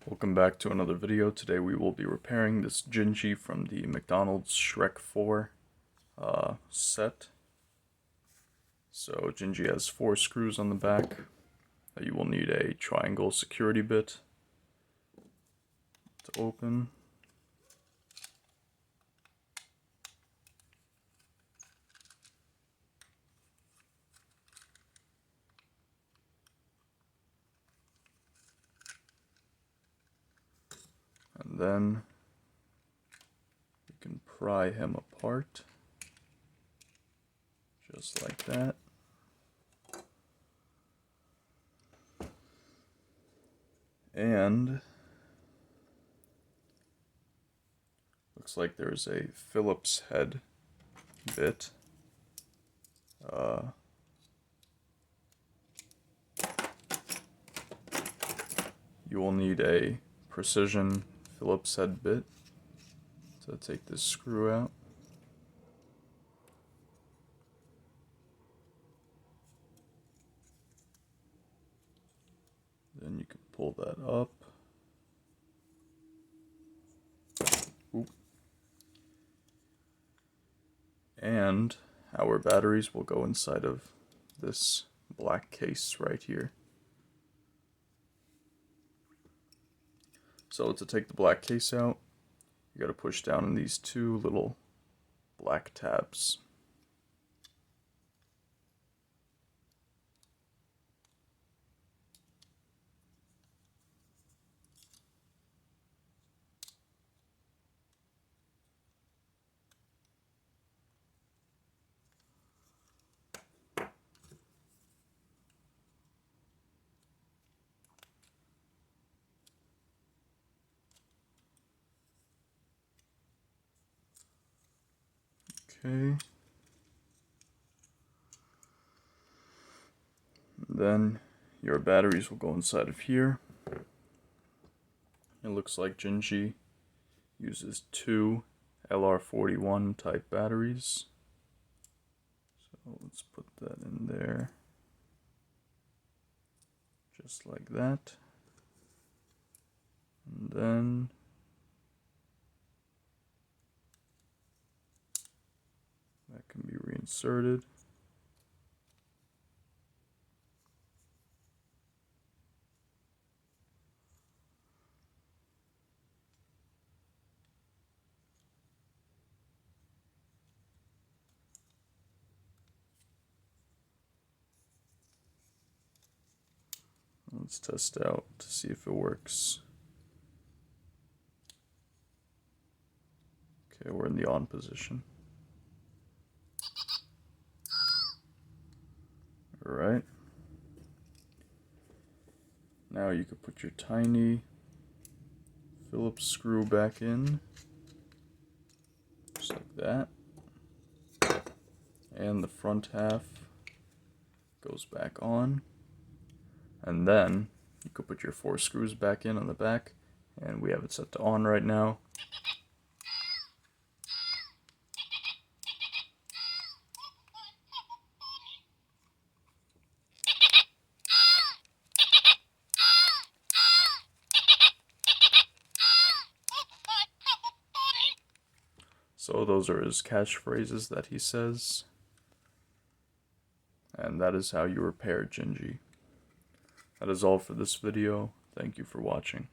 Welcome back to another video. Today we will be repairing this Gingy from the Mcdonald's Shrek 4 set. So Gingy has 4 screws on the back. You will need a triangle security bit to open. And then you can pry him apart, just like that. And looks like there's a Phillips head bit. You will need a precision Phillips head bit to take this screw out. Then you can pull that up. Oop. And our batteries will go inside of this black case right here. So to take the black case out, you gotta push down on these 2 little black tabs. Okay. Then your batteries will go inside of here. It looks like Gingy uses 2 LR41 type batteries. So let's put that in there. Just like that. And then that can be reinserted. Let's test out to see if it works. Okay, we're in the on position. Alright. Now you can put your tiny Phillips screw back in, just like that. And the front half goes back on. And then you could put your 4 screws back in on the back, and we have it set to on right now. So those are his catchphrases that he says. And that is how you repair Gingy. That is all for this video. Thank you for watching.